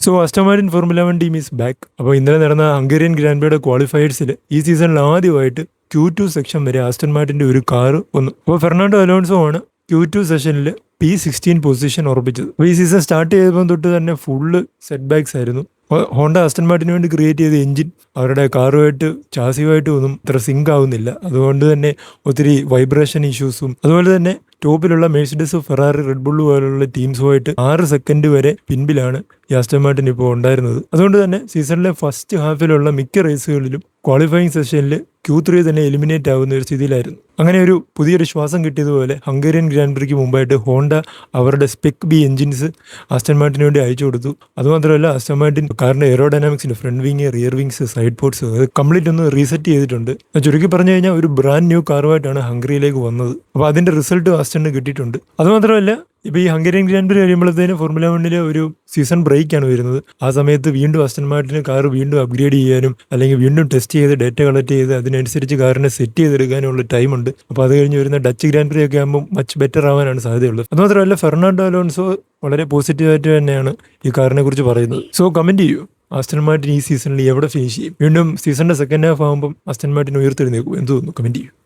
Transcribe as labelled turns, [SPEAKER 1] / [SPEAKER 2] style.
[SPEAKER 1] So Aston Martin formula 1 team is back. അപ്പോൾ ഇന്നലെ നടന്ന ഹംഗേറിയൻ ഗ്രാൻഡ് പ്രിയുടെ ക്വാളിഫയേഴ്സിൽ ഈ സീസണിൽ ആദ്യമായിട്ട് Q2 സെക്ഷൻ വരെ ആസ്റ്റൺ മാർട്ടിൻ്റെ ഒരു കാറ് വന്നു. അപ്പോൾ ഫെർണാണ്ടോ അലോൺസോ ആണ് Q2 സെഷനിൽ P16 പൊസിഷൻ ഉറപ്പിച്ചത്. അപ്പോൾ ഈ സീസൺ സ്റ്റാർട്ട് ചെയ്തപ്പോൾ തൊട്ട് തന്നെ ഫുള്ള് സെറ്റ് ബാക്സ് ആയിരുന്നു. ഹോണ്ട ആസ്റ്റൺ മാർട്ടിന് വേണ്ടി ക്രിയേറ്റ് ചെയ്ത എഞ്ചിൻ അവരുടെ കാറുമായിട്ട് ചാസിയുമായിട്ടും ഒന്നും ഇത്ര സിങ്ക് ആവുന്നില്ല. അതുകൊണ്ട് തന്നെ ഒത്തിരി വൈബ്രേഷൻ ഇഷ്യൂസും, അതുപോലെ തന്നെ ടോപ്പിലുള്ള മെഴ്സിഡസ്, ഫെറാറി, റെഡ് ബുള്ള് പോലുള്ള ടീംസുമായിട്ട് 6 സെക്കൻഡ് വരെ പിൻപിലാണ് ഈ ആസ്റ്റൺ മാർട്ടിൻ ഇപ്പോൾ ഉണ്ടായിരുന്നത്. അതുകൊണ്ട് തന്നെ സീസണിലെ ഫസ്റ്റ് ഹാഫിലുള്ള മിക്ക റേസുകളിലും ക്വാളിഫയിങ് സെഷനിൽ Q3 തന്നെ എലിമിനേറ്റ് ആവുന്ന ഒരു സ്ഥിതിയിലായിരുന്നു. അങ്ങനെ ഒരു പുതിയൊരു ശ്വാസം കിട്ടിയതുപോലെ ഹംഗേറിയൻ ഗ്രാൻഡ് പ്രിക്ക് മുമ്പായിട്ട് ഹോണ്ട അവരുടെ സ്പെക് ബി എഞ്ചിൻസ് ആസ്റ്റൺ മാർട്ടിന് വേണ്ടി അയച്ചു കൊടുത്തു. അതുമാത്രമല്ല ആസ്റ്റൺ മാർട്ടിൻ കാറിന്റെ എയറോഡൈനാമിക്സിന്റെ front wing, rear wings, side ports അത് കംപ്ലീറ്റ് ഒന്ന് റീസെറ്റ് ചെയ്തിട്ടുണ്ട്. ചുരുക്കി പറഞ്ഞു കഴിഞ്ഞാൽ ഒരു ബ്രാൻഡ് ന്യൂ കാറുമായിട്ടാണ് ഹംഗറിയിലേക്ക് വന്നത്. അപ്പോൾ അതിന്റെ റിസൾട്ട് ആസ്റ്റണിന് കിട്ടിയിട്ടുണ്ട്. അതുമാത്രമല്ല ഇപ്പോൾ ഈ ഹംഗേറിയൻ ഗ്രാൻഡ് പ്രി കഴിയുമ്പോഴത്തേന് ഫോർമുല 1 ഒരു സീസൺ ബ്രേക്കാണ് വരുന്നത്. ആ സമയത്ത് വീണ്ടും ആസ്റ്റൺ മാർട്ടിന് കാർ വീണ്ടും അപ്ഗ്രേഡ് ചെയ്യാനും അല്ലെങ്കിൽ വീണ്ടും ടെസ്റ്റ് ചെയ്ത് ഡേറ്റ കളക്ട് ചെയ്ത് അതിനനുസരിച്ച് കാറിനെ സെറ്റ് ചെയ്തെടുക്കാനുള്ള ടൈമുണ്ട്. അപ്പോൾ അത് കഴിഞ്ഞ് വരുന്ന ഡച്ച് ഗ്രാൻഡ് പ്രി ഒക്കെ ആകുമ്പോൾ മച്ച് ബെറ്റർ ആവാനാണ് സാധ്യതയുള്ളത്. അതുമാത്രമല്ല ഫെർണാണ്ടോ അലോൺസോ വളരെ പോസിറ്റീവായിട്ട് തന്നെയാണ് ഈ കാറിനെ കുറിച്ച് പറയുന്നത്. സോ കമന്റ് ചെയ്യൂ, ആസ്റ്റൺ മാർട്ടിൻ ഈ സീസണിൽ എവിടെ ഫിനിഷ് ചെയ്യും? വീണ്ടും സീസണിന്റെ സെക്കൻഡ് ഹാഫ് ആകുമ്പോൾ ആസ്റ്റൺ മാർട്ടിൻ ഉയർത്തെഴുന്നേക്കും എന്ത് തോന്നുന്നു? കമന്റ് ചെയ്യൂ.